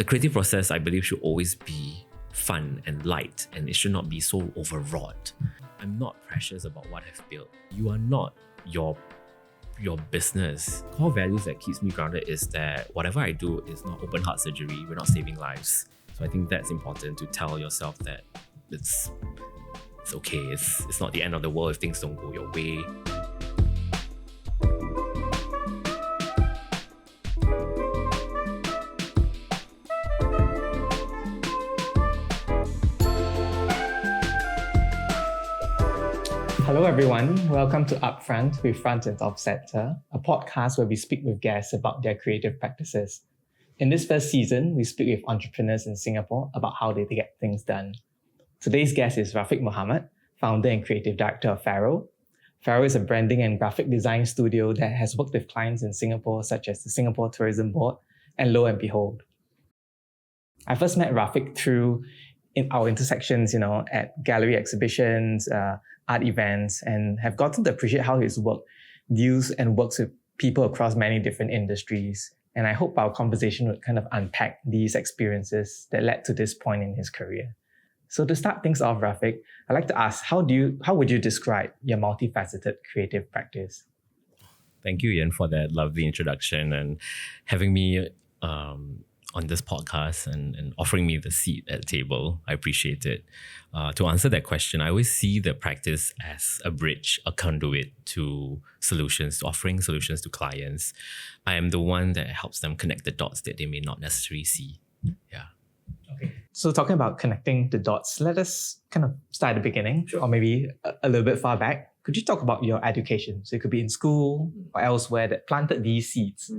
the creative process, I believe, should always be fun and light, and it should not be so overwrought. I'm not precious about what I've built. You are not your business. Core values that keeps me grounded is that whatever I do is not open heart surgery. We're not saving lives. So I think that's important to tell yourself that it's okay. It's not the end of the world if things don't go your way. Hello everyone, welcome to Upfront with Front and Off Sector, a podcast where we speak with guests about their creative practices. In this first season, we speak with entrepreneurs in Singapore about how they get things done. Today's guest is Rafiq Mohamad, founder and creative director of Faro. Faro is a branding and graphic design studio that has worked with clients in Singapore such as the Singapore Tourism Board and Lo and Behold. I first met Rafiq through our intersections, at gallery exhibitions, art events, and have gotten to appreciate how his work deals and works with people across many different industries. And I hope our conversation would kind of unpack these experiences that led to this point in his career. So to start things off, Rafiq, I'd like to ask, how would you describe your multifaceted creative practice? Thank you, Ian, for that lovely introduction and having me on this podcast and offering me the seat at the table. I appreciate it. To answer that question, I always see the practice as a bridge, a conduit to solutions, offering solutions to clients. I am the one that helps them connect the dots that they may not necessarily see. Yeah. Okay. So talking about connecting the dots, let us kind of start at the beginning, or maybe a little bit far back. Could you talk about your education? So it could be in school or elsewhere that planted these seeds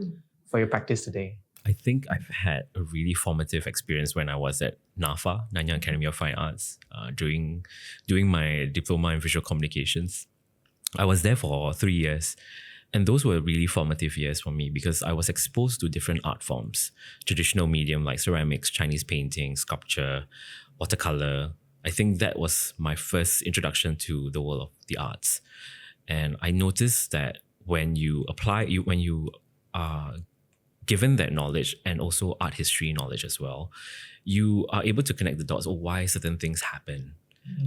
for your practice today. I think I've had a really formative experience when I was at NAFA, Nanyang Academy of Fine Arts, doing my diploma in visual communications. I was there for 3 years, and those were really formative years for me because I was exposed to different art forms, traditional medium like ceramics, Chinese painting, sculpture, watercolor. I think that was my first introduction to the world of the arts. And I noticed that when you are given that knowledge and also art history knowledge as well, you are able to connect the dots of why certain things happen,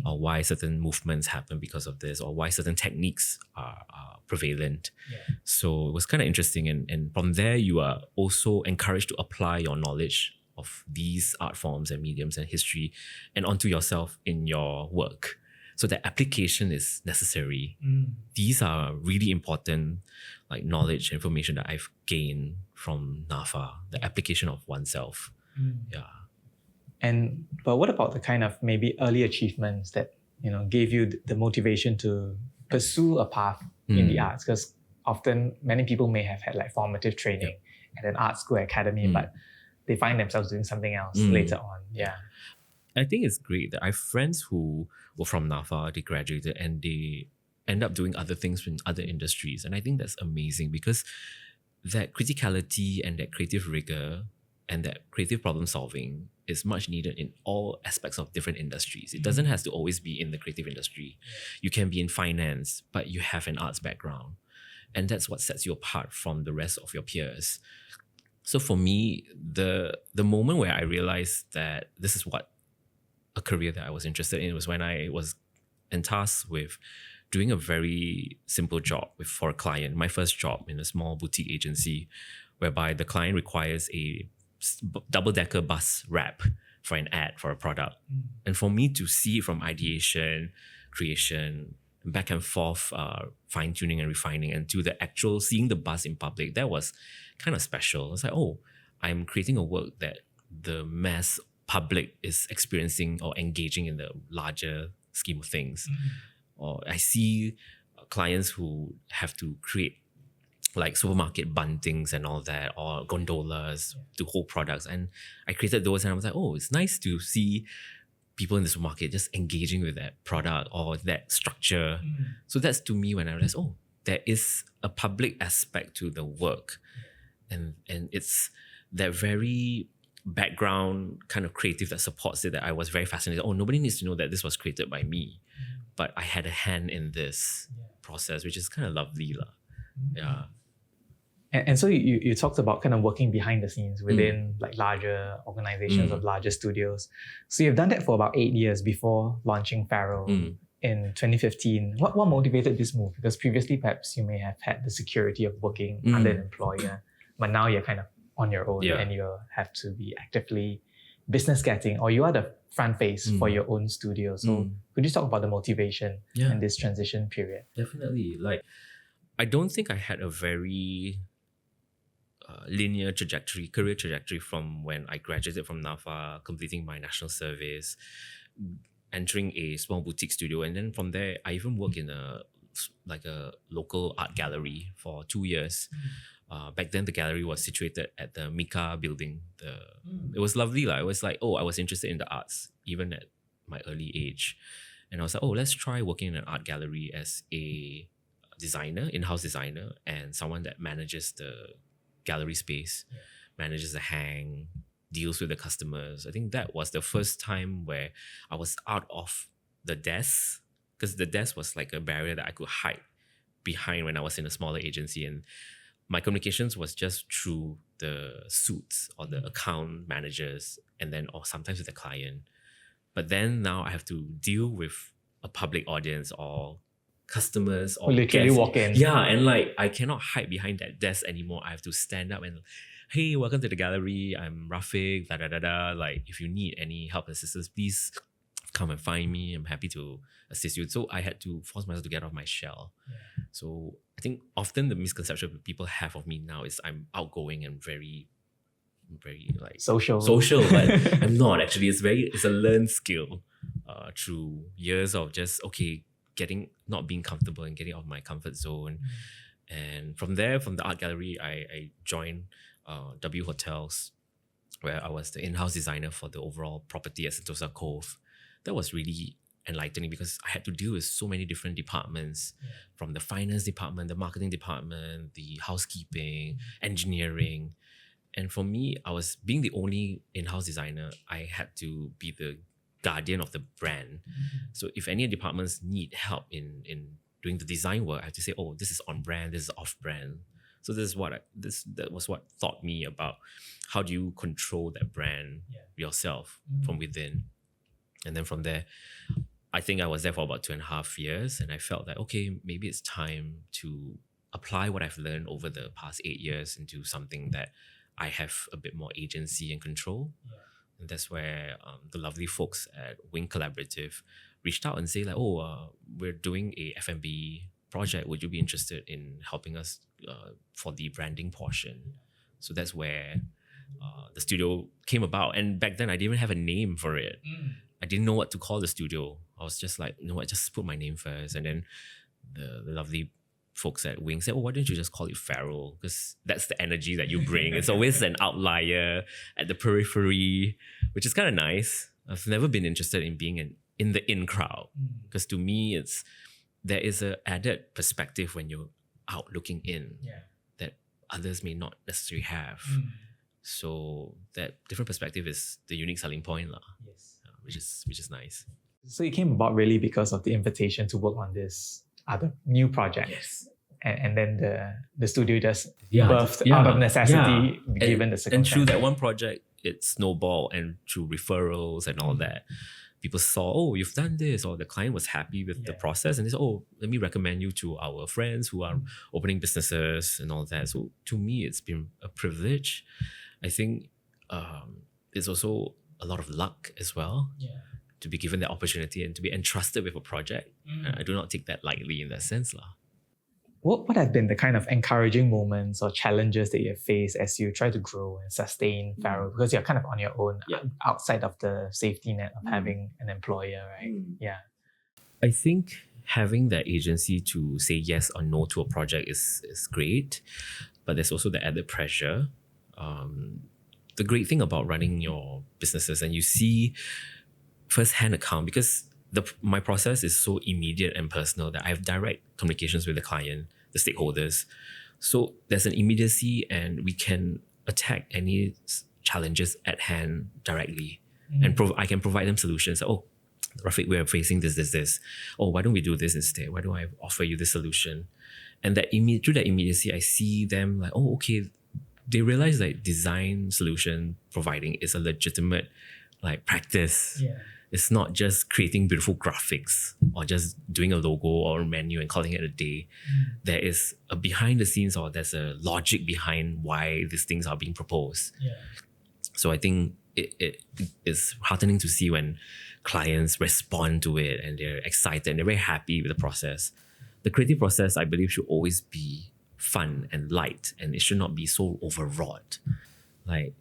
or why certain movements happen because of this, or why certain techniques are prevalent. Yeah. So it was kind of interesting. And from there, you are also encouraged to apply your knowledge of these art forms and mediums and history and onto yourself in your work. So that application is necessary. These are really important knowledge, information that I've gained from NAFA, the application of oneself. Yeah. But what about the kind of maybe early achievements that gave you the motivation to pursue a path in the arts? Because often many people may have had formative training at an art school academy, but they find themselves doing something else later on. Yeah. I think it's great that I have friends who were from NAFA, they graduated and they end up doing other things in other industries. And I think that's amazing because that criticality and that creative rigor and that creative problem solving is much needed in all aspects of different industries. It doesn't have to always be in the creative industry. You can be in finance, but you have an arts background. And that's what sets you apart from the rest of your peers. So for me, the moment where I realized that this is what a career that I was interested in was when I was tasked with doing a very simple job for a client, my first job in a small boutique agency, whereby the client requires a double-decker bus wrap for an ad for a product. And for me to see it from ideation, creation, back and forth, fine-tuning and refining, and to the actual seeing the bus in public, that was kind of special. It's like, I'm creating a work that the mass public is experiencing or engaging in the larger scheme of things. Or I see clients who have to create supermarket buntings and all that, or gondolas to hold products. And I created those and I was like, it's nice to see people in the supermarket just engaging with that product or that structure. So that's to me when I realized, there is a public aspect to the work. And it's that very background kind of creative that supports it that I was very fascinated. Nobody needs to know that this was created by me, but I had a hand in this process, which is kind of lovely. Yeah. And so you talked about kind of working behind the scenes within like larger organizations of larger studios. So you've done that for about 8 years before launching Pharaoh in 2015. What motivated this move? Because previously perhaps you may have had the security of working under an employer, but now you're kind of on your own and you have to be actively business getting, or you are the front face for your own studio. So could you talk about the motivation and this transition period? Definitely. Like, I don't think I had a very linear career trajectory from when I graduated from NAFA, completing my national service, entering a small boutique studio, and then from there I even worked in a local art gallery for 2 years. Back then the gallery was situated at the Mika building. It was lovely. It was like, I was interested in the arts even at my early age, and I was like, let's try working in an art gallery as a designer, in-house designer, and someone that manages the gallery space, manages the hang, deals with the customers. I think that was the first time where I was out of the desk, because the desk was like a barrier that I could hide behind when I was in a smaller agency, and my communications was just through the suits or the account managers, and then or sometimes with the client. But then now I have to deal with a public audience or customers or literally guests. walk in. Yeah, and like I cannot hide behind that desk anymore. I have to stand up and, hey, welcome to the gallery. I'm Rafiq, da da da da. Like, if you need any help and assistance, please come and find me. I'm happy to assist you. So I had to force myself to get off my shell. So I think often the misconception people have of me now is I'm outgoing and very like social, but I'm not actually. It's a learned skill through years of just not being comfortable and getting out of my comfort zone. And from there, from the art gallery, I joined W Hotels, where I was the in-house designer for the overall property at Sentosa Cove. That was really enlightening because I had to deal with so many different departments, from the finance department, the marketing department, the housekeeping, engineering. And for me, I was being the only in-house designer. I had to be the guardian of the brand. So if any departments need help in doing the design work, I have to say, this is on brand, this is off brand. So that was what taught me about how do you control that brand yourself from within. And then from there, I think I was there for about 2.5 years, and I felt that, maybe it's time to apply what I've learned over the past 8 years into something that I have a bit more agency and control. And that's where the lovely folks at Wang Collaborative reached out and say like, we're doing a F&B project. Would you be interested in helping us for the branding portion? So that's where the studio came about. And back then I didn't even have a name for it. I didn't know what to call the studio. I was just like, just put my name first. And then the lovely folks at Wang said, why don't you just call it Pharaoh? Because that's the energy that you bring. It's always an outlier at the periphery, which is kind of nice. I've never been interested in being in the in crowd, because to me, there is an added perspective when you're out looking in that others may not necessarily have. So that different perspective is the unique selling point, which is nice. So it came about really because of the invitation to work on this other new project. And then the studio just birthed out of necessity, given the circumstances. And through that one project, it snowballed, and through referrals and all that, people saw, you've done this, or the client was happy with the process, and they said, let me recommend you to our friends who are opening businesses and all that. So to me, it's been a privilege. I think it's also a lot of luck as well. To be given the opportunity and to be entrusted with a project. I do not take that lightly in that sense. What have been the kind of encouraging moments or challenges that you have faced as you try to grow and sustain Pharaoh? Because you're kind of on your own outside of the safety net of having an employer, right? I think having that agency to say yes or no to a project is great, but there's also the added pressure. The great thing about running your businesses, and you see first-hand account, because my process is so immediate and personal that I have direct communications with the client, the stakeholders. So there's an immediacy, and we can attack any challenges at hand directly. And I can provide them solutions. Rafiq, we're facing this. Oh, why don't we do this instead? Why don't I offer you this solution? And through that immediacy, I see them like, oh, okay. They realize that design solution providing is a legitimate like practice. Yeah. It's not just creating beautiful graphics or just doing a logo or a menu and calling it a day. There is a behind the scenes, or there's a logic behind why these things are being proposed. Yeah. So I think it is heartening to see when clients respond to it and they're excited and they're very happy with the process. The creative process, I believe, should always be fun and light, and it should not be so overwrought. Like,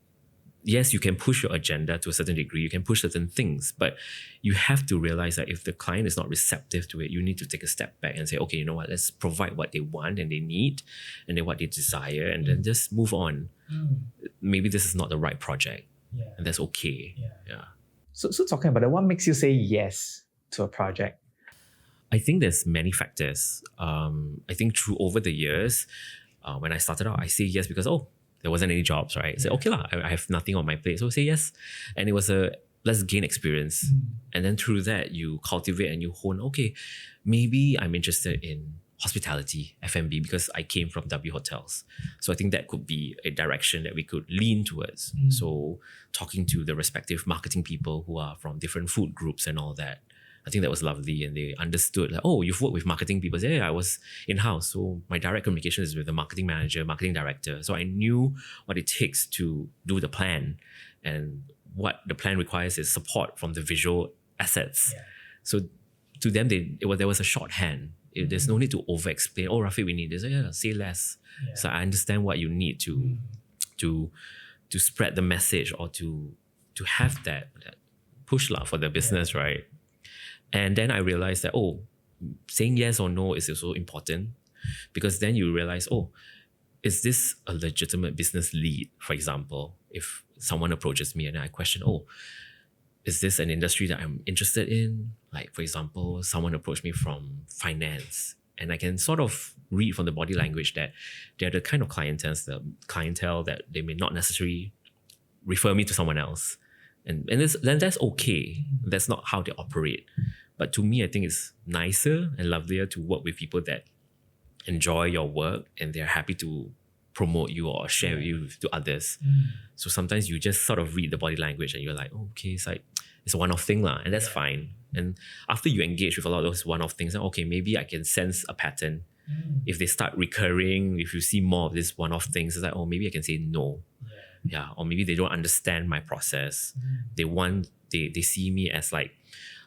yes, you can push your agenda to a certain degree, you can push certain things, but you have to realize that if the client is not receptive to it, you need to take a step back and say, okay, you know what, let's provide what they want and they need and then what they desire, and then just move on. Maybe this is not the right project, and that's okay. Yeah. So talking about that, what makes you say yes to a project? I think there's many factors. I think over the years, when I started out, I say yes because, there wasn't any jobs, right? I said, okay lah, I have nothing on my plate, so say yes. And it was let's gain experience. And then through that, you cultivate and you hone, okay, maybe I'm interested in hospitality, F&B, because I came from W Hotels. So I think that could be a direction that we could lean towards. So talking to the respective marketing people who are from different food groups and all that, I think that was lovely, and they understood like, oh, you've worked with marketing people. Yeah, I was in-house. So my direct communication is with the marketing manager, marketing director. So I knew what it takes to do the plan, and what the plan requires is support from the visual assets. So to them, there was a shorthand. There's no need to over-explain. Oh, Rafiq, we need this. Yeah, say less. So I understand what you need to spread the message, or to have that push for the business, right? And then I realized that, saying yes or no is also important, because then you realize, is this a legitimate business lead? For example, if someone approaches me and I question, is this an industry that I'm interested in? Like, for example, someone approached me from finance, and I can sort of read from the body language that they're the kind of clientele that they may not necessarily refer me to someone else. And then that's okay. That's not how they operate. But to me, I think it's nicer and lovelier to work with people that enjoy your work and they're happy to promote you or share you to others. So sometimes you just sort of read the body language and you're like, okay, it's a one-off thing lah, and that's fine. And after you engage with a lot of those one-off things, okay, maybe I can sense a pattern. If they start recurring, if you see more of these one-off things, it's like, maybe I can say no. Yeah, or maybe they don't understand my process. They see me as like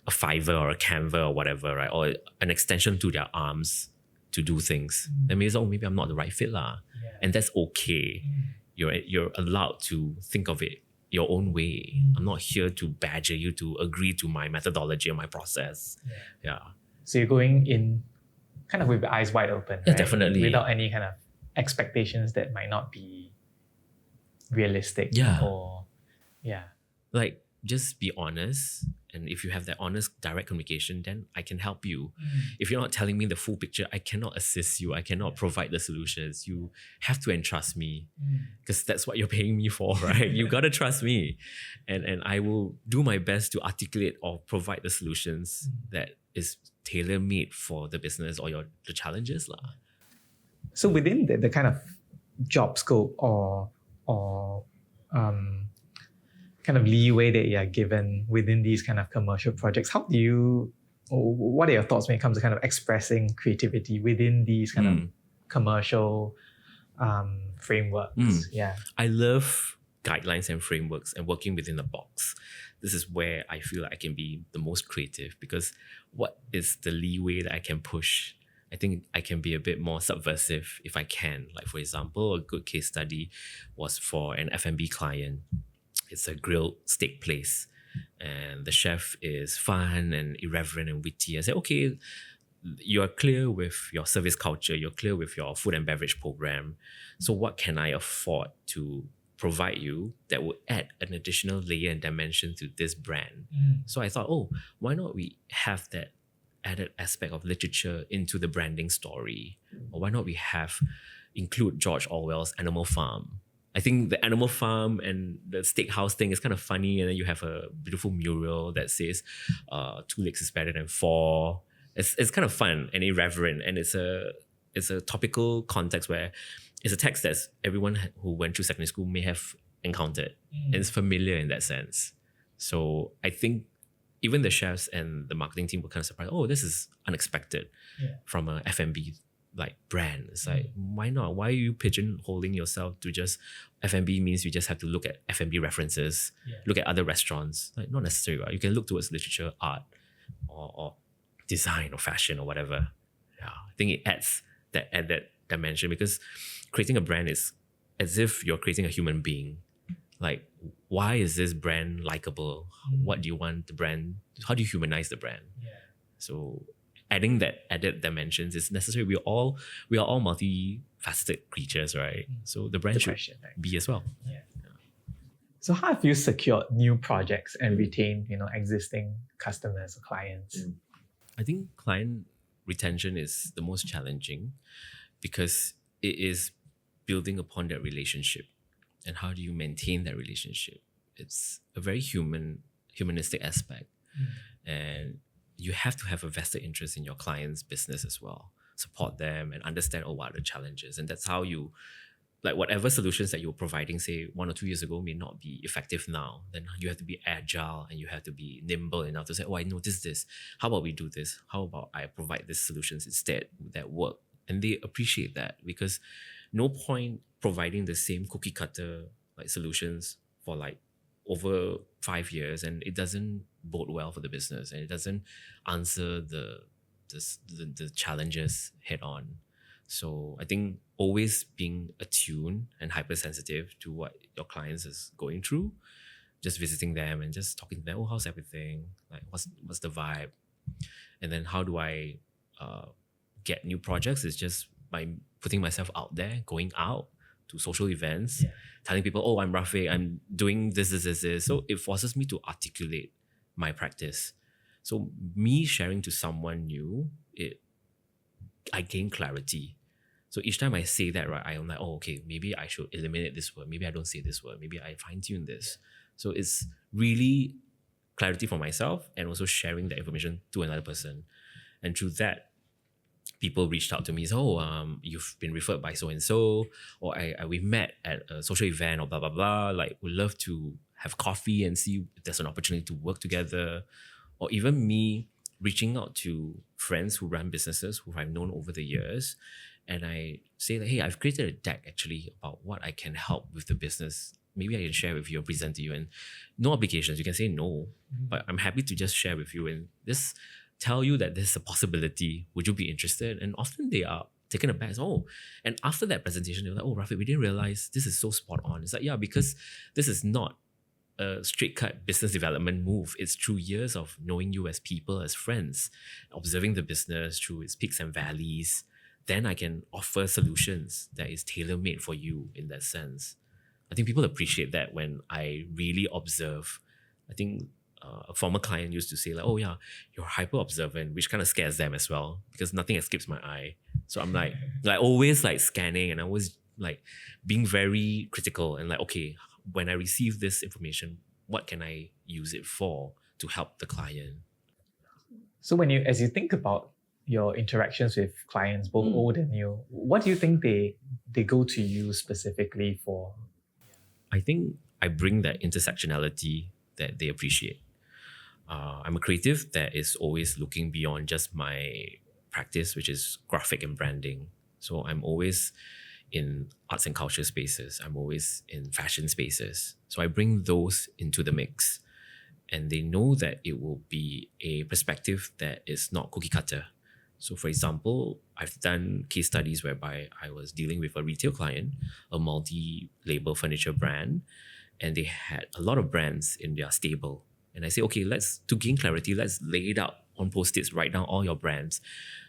a Fiverr or a Canva or whatever, right? Or an extension to their arms to do things. And maybe I'm not the right fit lah. And that's okay. You're allowed to think of it your own way. I'm not here to badger you to agree to my methodology or my process. So you're going in kind of with your eyes wide open, Yeah, right? definitely. Without any kind of expectations that might not be realistic. Like, just be honest, and if you have that honest direct communication, then I can help you. If you're not telling me the full picture, I cannot assist you. I cannot provide the solutions. You have to entrust me, because that's what you're paying me for, right? You gotta trust me, and I will do my best to articulate or provide the solutions that is tailor-made for the business or the challenges lah. So within the kind of job scope or kind of leeway that you are given within these kind of commercial projects, what are your thoughts when it comes to kind of expressing creativity within these kind of commercial frameworks? I love guidelines and frameworks and working within a box. This is where I feel like I can be the most creative, because what is the leeway that I can push? I think I can be a bit more subversive if I can. Like, for example, a good case study was for an F&B client. It's a grilled steak place, and the chef is fun and irreverent and witty. I said, okay, you're clear with your service culture, you're clear with your food and beverage program. So what can I afford to provide you that would add an additional layer and dimension to this brand? So I thought, why not we have that added aspect of literature into the branding story? Or why not we include George Orwell's Animal Farm I think the animal farm and the steakhouse thing is kind of funny, and then you have a beautiful mural that says 2 legs is better than 4. It's kind of fun and irreverent, and it's a topical context where it's a text that everyone who went through secondary school may have encountered, and it's familiar in that sense. So I think even the chefs and the marketing team were kind of surprised. Oh, this is unexpected from a F&B like brand. It's like, why not? Why are you pigeonholing yourself to just F&B means you just have to look at F&B references, look at other restaurants? Like, not necessarily, right? You can look towards literature, art, or design or fashion or whatever. Yeah, I think it adds that added dimension, because creating a brand is as if you're creating a human being. Like, why is this brand likable? What do you want the brand? How do you humanize the brand? So adding that added dimensions is necessary. We are all multifaceted creatures, right? So the brand should be as well. So how have you secured new projects and retained, existing customers or clients? I think client retention is the most challenging, because it is building upon that relationship. And how do you maintain that relationship? It's a very humanistic aspect. And you have to have a vested interest in your client's business as well. Support them and understand, what are the challenges. And that's how you, like, whatever solutions that you're providing, say 1 or 2 years ago, may not be effective now. Then you have to be agile and you have to be nimble enough to say, I noticed this. How about we do this? How about I provide these solutions instead that work? And they appreciate that, because no point providing the same cookie cutter like solutions for like over 5 years, and it doesn't bode well for the business, and it doesn't answer the challenges head on. So I think always being attuned and hypersensitive to what your clients is going through, just visiting them and just talking to them, how's everything? Like, what's the vibe? And then how do I get new projects? Is just by putting myself out there, going out to social events, telling people, I'm Rafiq, I'm doing this. So it forces me to articulate my practice. So me sharing to someone new, I gain clarity. So each time I say that, right, I'm like, okay, maybe I should eliminate this word. Maybe I don't say this word. Maybe I fine tune this. So it's really clarity for myself, and also sharing that information to another person. And through that, people reached out to me, you've been referred by so-and-so, or we met at a social event, or blah, blah, blah. Like, we'd love to have coffee and see if there's an opportunity to work together. Or even me reaching out to friends who run businesses who I've known over the years. And I say that, hey, I've created a deck actually about what I can help with the business. Maybe I can share with you or present to you. And no obligations. You can say no, but I'm happy to just share with you and just tell you that there's a possibility. Would you be interested? And often they are taken aback. And after that presentation, they're like, Rafiq, we didn't realize this is so spot on. It's like, because this is not a straight cut business development move. It's through years of knowing you as people, as friends, observing the business through its peaks and valleys. Then I can offer solutions that is tailor-made for you in that sense. I think people appreciate that when I really observe. I think a former client used to say like, you're hyper observant, which kind of scares them as well, because nothing escapes my eye. So I'm like always like scanning, and I was like being very critical and like, okay, when I receive this information, what can I use it for to help the client? So as you think about your interactions with clients, both old and new, what do you think they go to you specifically for? I think I bring that intersectionality that they appreciate. I'm a creative that is always looking beyond just my practice, which is graphic and branding. So I'm always in arts and culture spaces. I'm always in fashion spaces. So I bring those into the mix. And they know that it will be a perspective that is not cookie cutter. So for example, I've done case studies whereby I was dealing with a retail client, a multi-label furniture brand, and they had a lot of brands in their stable. And I say, okay, to gain clarity, let's lay it out on Post-its, write down all your brands.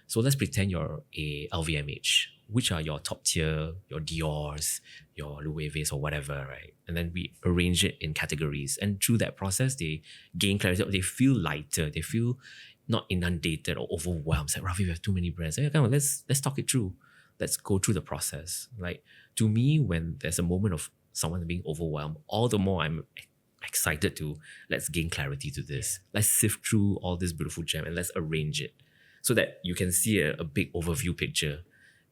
So let's pretend you're a LVMH. Which are your top tier, your Dior's, your Louis Vuitton's or whatever, right? And then we arrange it in categories. And through that process, they gain clarity. They feel lighter. They feel not inundated or overwhelmed. It's like, Rafi, we have too many brands. Hey, come on, let's talk it through. Let's go through the process. Like, to me, when there's a moment of someone being overwhelmed, all the more I'm excited to let's gain clarity to this. Let's sift through all this beautiful gem and let's arrange it so that you can see a big overview picture,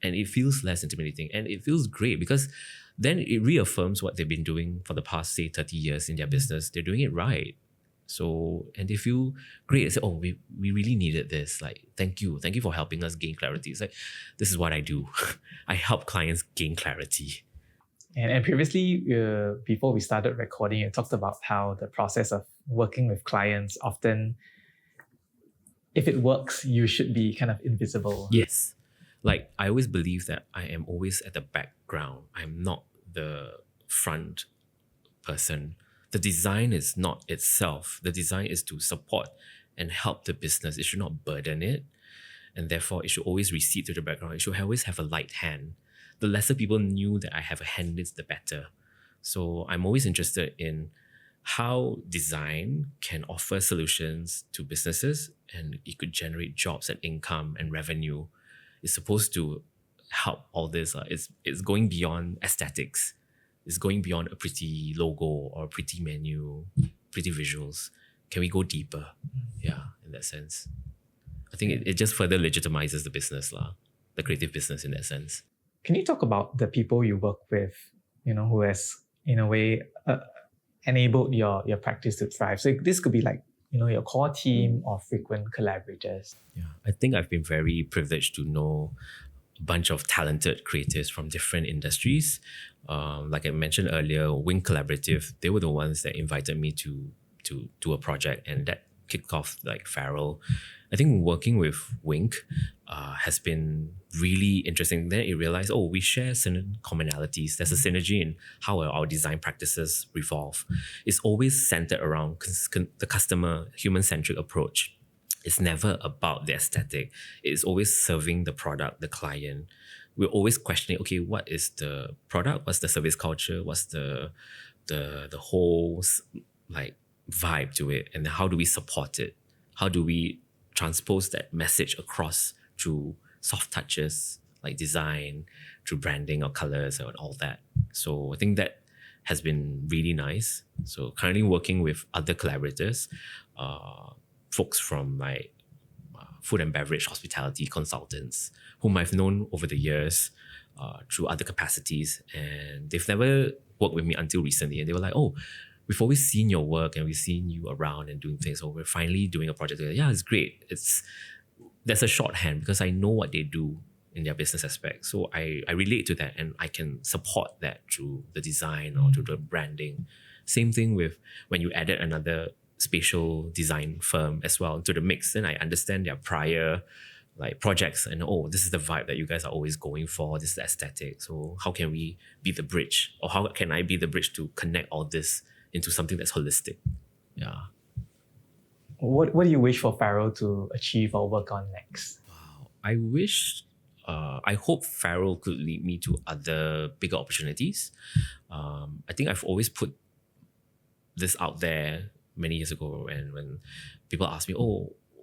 and it feels less intimidating and it feels great because then it reaffirms what they've been doing for the past, say, 30 years in their business. They're doing it right. So, and they feel great. They say, oh, we really needed this. Like, thank you. Thank you for helping us gain clarity. It's like, this is what I do. I help clients gain clarity. And previously, before we started recording, you talked about how the process of working with clients often, if it works, you should be kind of invisible. Yes. Like, I always believe that I am always at the background. I'm not the front person. The design is not itself. The design is to support and help the business. It should not burden it. And therefore, it should always recede to the background. It should always have a light hand. The lesser people knew that I have a hand in it, the better. So I'm always interested in how design can offer solutions to businesses, and it could generate jobs and income and revenue. It's supposed to help all this. It's going beyond aesthetics. It's going beyond a pretty logo or a pretty menu, pretty visuals. Can we go deeper? Yeah, in that sense. I think it just further legitimizes the business, the creative business in that sense. Can you talk about the people you work with, who has, in a way, enabled your practice to thrive? So this could be like, your core team or frequent collaborators. Yeah, I think I've been very privileged to know a bunch of talented creatives from different industries. Like I mentioned earlier, Wing Collaborative, they were the ones that invited me to do a project, and that kicked off like Farrell. I think working with Wink has been really interesting. Then I realized, we share certain commonalities. There's a synergy in how our design practices revolve. It's always centered around the customer, human-centric approach. It's never about the aesthetic. It's always serving the product, the client. We're always questioning, okay, what is the product? What's the service culture? What's the whole like vibe to it? And how do we support it? How do we transpose that message across through soft touches like design, through branding or colors and all that? So I think that has been really nice. So currently working with other collaborators, folks from like food and beverage hospitality consultants whom I've known over the years through other capacities, and they've never worked with me until recently, and they were like, oh, we've always seen your work and we've seen you around and doing things, so we're finally doing a project together. Yeah, it's great. There's a shorthand because I know what they do in their business aspect, so I relate to that and I can support that through the design or through the branding. Same thing with when you added another spatial design firm as well to the mix, then I understand their prior like projects and this is the vibe that you guys are always going for, this is the aesthetic, so how can we be the bridge, or how can I be the bridge to connect all this into something that's holistic? Yeah. What do you wish for Farrell to achieve or work on next? Wow. I hope Farrell could lead me to other bigger opportunities. I think I've always put this out there many years ago, and when people ask me,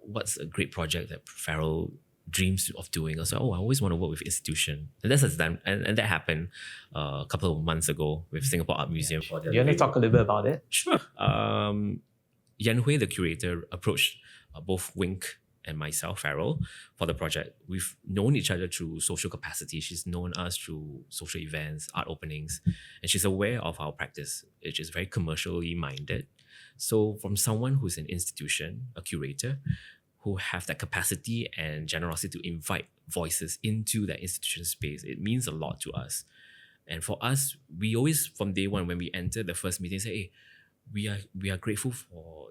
what's a great project that Farrell dreams of doing? I said, I always want to work with institution. And that's done, and that happened a couple of months ago with Singapore Art Museum. Do you want to talk a little bit about it? Sure. Yan Hui, the curator, approached both Wink and myself, Farrell, for the project. We've known each other through social capacity. She's known us through social events, art openings, and she's aware of our practice, which is very commercially minded. So from someone who's an institution, a curator, who have that capacity and generosity to invite voices into that institution space, it means a lot to us. And for us, we always, from day one, when we enter the first meeting, say, hey, we are grateful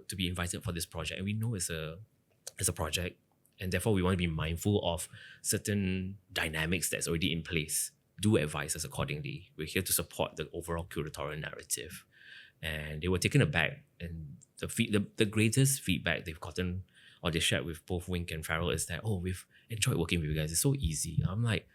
to be invited for this project. And we know it's a project, and therefore we want to be mindful of certain dynamics that's already in place. Do advise us accordingly. We're here to support the overall curatorial narrative. And they were taken aback, and the greatest feedback they've gotten or they shared with both Wink and Farrell is that, we've enjoyed working with you guys. It's so easy. I'm like,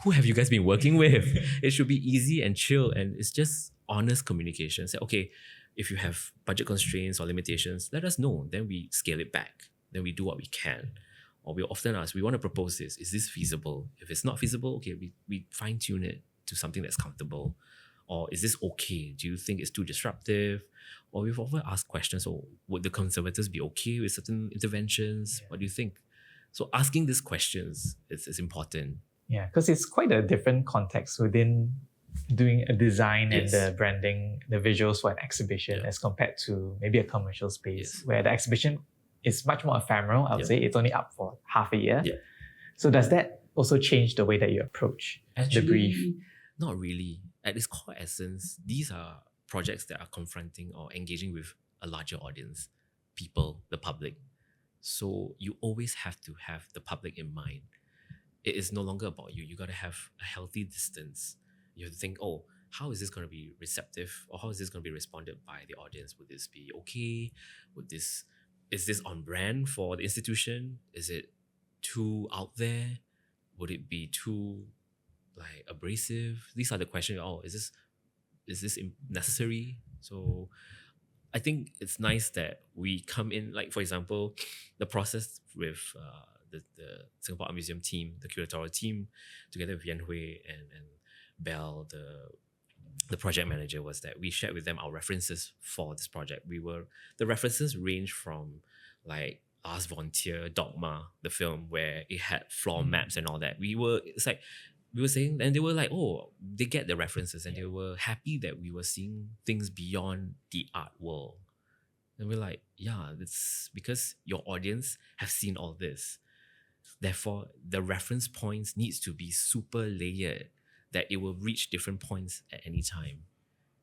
who have you guys been working with? It should be easy and chill, and it's just honest communication. Say, okay, if you have budget constraints or limitations, let us know. Then we scale it back. Then we do what we can. Or we often ask, we want to propose this. Is this feasible? If it's not feasible, okay, we fine-tune it to something that's comfortable. Or is this okay? Do you think it's too disruptive? Or we've often asked questions, so would the conservators be okay with certain interventions? What do you think? So asking these questions is important. Yeah, because it's quite a different context within doing a design and the branding, the visuals for an exhibition as compared to maybe a commercial space where the exhibition is much more ephemeral. I would say it's only up for half a year. Yeah. So does that also change the way that you approach the brief? Not really. At its core essence, these are projects that are confronting or engaging with a larger audience, people, the public. So you always have to have the public in mind. It is no longer about you. You got to have a healthy distance. You have to think, oh, how is this going to be receptive, or how is this going to be responded by the audience? Would this be okay? Is this on brand for the institution? Is it too out there? Would it be too abrasive? These are the questions. Oh, is this necessary? So I think it's nice that we come in, for example, the process with the Singapore Art Museum team, the curatorial team, together with Yan Hui and Belle, the project manager, was that we shared with them our references for this project. The references range from Last Volunteer, Dogma, the film, where it had floor maps and all that. We were saying, and they were like, oh, they get the references, and they were happy that we were seeing things beyond the art world. And we're like, yeah, it's because your audience have seen all this. Therefore, the reference points needs to be super layered, that it will reach different points at any time.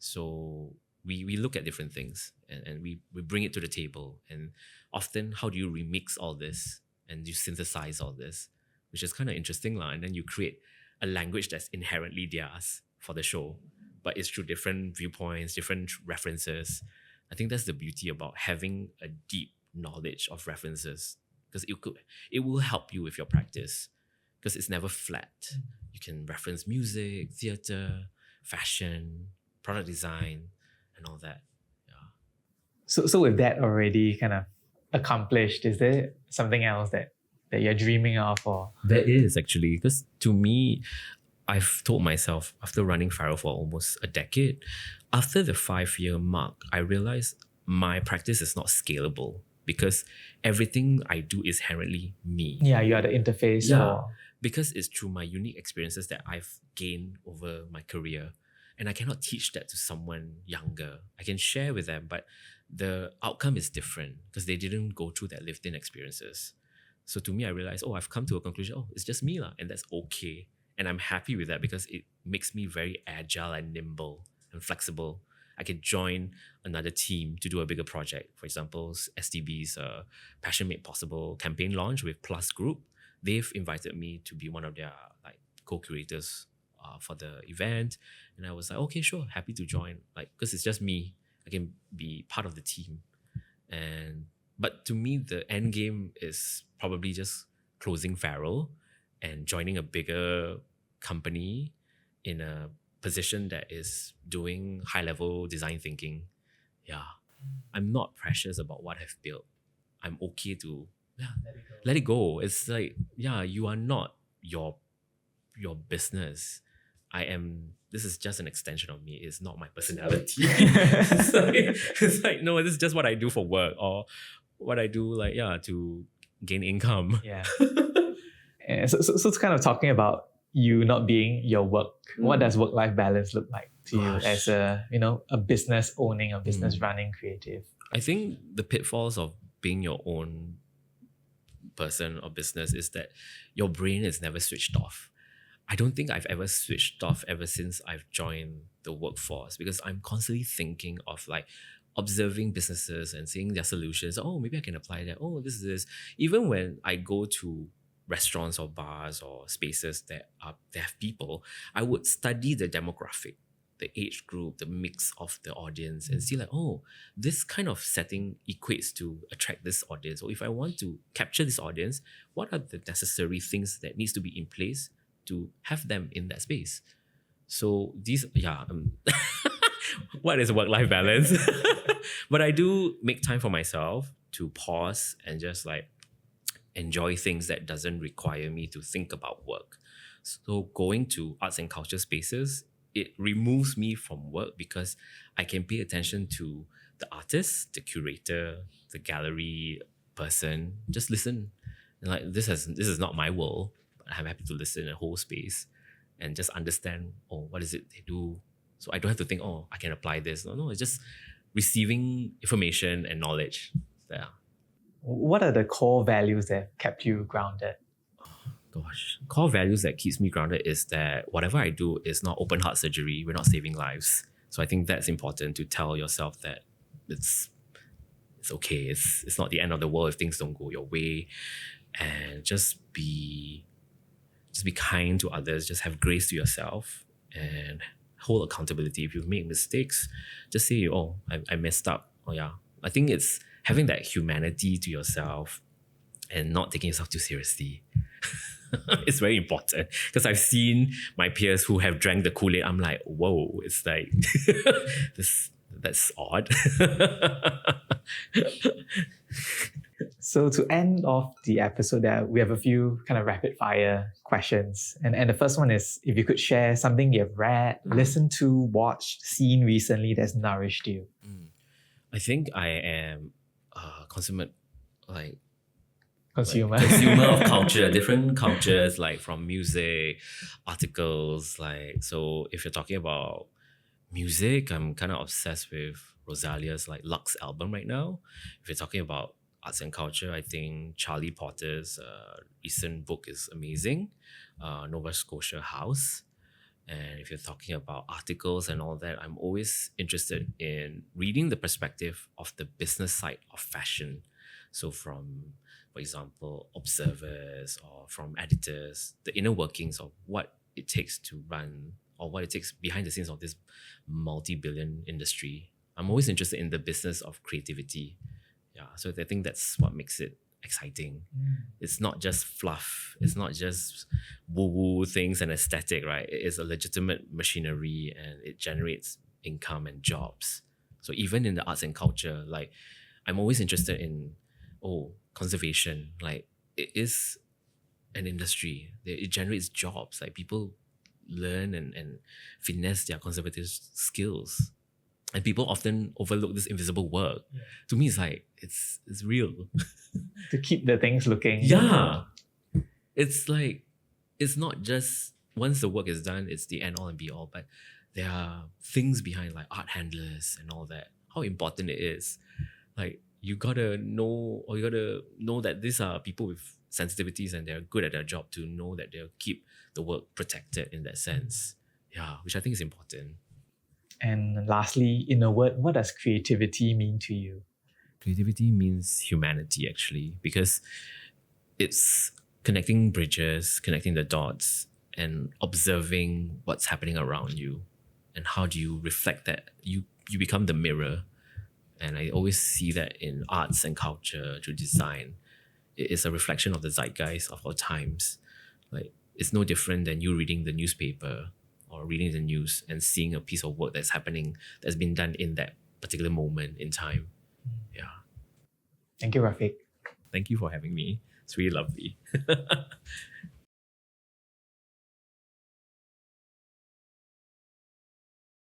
So we look at different things and we bring it to the table. And often, how do you remix all this and you synthesize all this, which is kind of interesting, and then you create a language that's inherently theirs for the show, but it's through different viewpoints, different references. I think that's the beauty about having a deep knowledge of references, because it will help you with your practice, because it's never flat. You can reference music, theatre, fashion, product design, and all that. Yeah. So with that already kind of accomplished, is there something else that you're dreaming of? Or there is, actually, because to me, I've told myself, after running Faro for almost a decade, after the 5-year mark, I realized my practice is not scalable, because everything I do is inherently me. Yeah, you are the interface. Yeah, because it's through my unique experiences that I've gained over my career. And I cannot teach that to someone younger. I can share with them, but the outcome is different because they didn't go through that lived-in experiences. So to me, I realized, I've come to a conclusion, it's just me, and that's okay. And I'm happy with that because it makes me very agile and nimble and flexible. I can join another team to do a bigger project. For example, STB's Passion Made Possible campaign launch with Plus Group. They've invited me to be one of their co-curators for the event. And I was like, okay, sure, happy to join. Because it's just me. I can be part of the team. But to me, the end game is probably just closing Faro and joining a bigger company in a position that is doing high-level design thinking. Yeah. I'm not precious about what I've built. I'm okay to let it go. It's you are not your business. This is just an extension of me. It's not my personality. it's no, this is just what I do for work, or what I do to gain income. Yeah. So it's kind of talking about you not being your work. What does work-life balance look like to you as a business owning, a business running creative? I think the pitfalls of being your own person or business is that your brain is never switched off. I don't think I've ever switched off ever since I've joined the workforce, because I'm constantly thinking of observing businesses and seeing their solutions. Oh, maybe I can apply that. Oh, this is this. Even when I go to restaurants or bars or spaces that have people, I would study the demographic, the age group, the mix of the audience, and see this kind of setting equates to attract this audience. Or if I want to capture this audience, what are the necessary things that needs to be in place to have them in that space? So what is work-life balance? But I do make time for myself to pause and just enjoy things that doesn't require me to think about work. So going to arts and culture spaces it removes me from work because I can pay attention to the artist, the curator, the gallery person. Just listen. And like this is not my world, but I'm happy to listen in a whole space and just understand, oh, what is it they do? So I don't have to think, oh, I can apply this. No, it's just receiving information and knowledge. Yeah. What are the core values that kept you grounded? Gosh, core values that keeps me grounded is that whatever I do is not open heart surgery. We're not saving lives. So I think that's important to tell yourself that it's okay. It's not the end of the world if things don't go your way, and just be kind to others. Just have grace to yourself and hold accountability. If you've made mistakes, just say, oh, I messed up. Oh yeah. I think it's having that humanity to yourself and not taking yourself too seriously. It's very important because I've seen my peers who have drank the Kool-Aid. I'm like, whoa, it's like that's odd. So to end off the episode, we have a few kind of rapid fire questions. And the first one is, if you could share something you've read, listened to, watched, seen recently that's nourished you. I think I am a consumer of culture, different cultures, like from music, articles, like, so if you're talking about music, I'm kind of obsessed with Rosalia's like Lux album right now. If you're talking about arts and culture, I think Charlie Potter's recent book is amazing, Nova Scotia House. And if you're talking about articles and all that, I'm always interested in reading the perspective of the business side of fashion. So from, for example, observers or from editors, the inner workings of what it takes to run or what it takes behind the scenes of this multi-billion industry. I'm always interested in the business of creativity. Yeah, so I think that's what makes it exciting. It's not just fluff. It's not just woo-woo things and aesthetic, right? It is a legitimate machinery and it generates income and jobs. So even in the arts and culture, like, I'm always interested in, conservation. Like, it is an industry. It generates jobs. Like, people learn and finesse their conservative skills. And people often overlook this invisible work. Yeah. To me, it's like, it's real. To keep the things looking. Yeah. It's like, it's not just, once the work is done, it's the end all and be all, but there are things behind, like art handlers and all that. How important it is. Like, you gotta know that these are people with sensitivities and they're good at their job, to know that they'll keep the work protected in that sense. Yeah, which I think is important. And lastly, in a word, what does creativity mean to you? Creativity means humanity, actually, because it's connecting bridges, connecting the dots, and observing what's happening around you. And how do you reflect that? You become the mirror. And I always see that in arts and culture, through design. It is a reflection of the zeitgeist of our times. Like, it's no different than you reading the newspaper or reading the news and seeing a piece of work that's happening, that's been done in that particular moment in time. Yeah. Thank you, Rafiq. Thank you for having me. It's really lovely.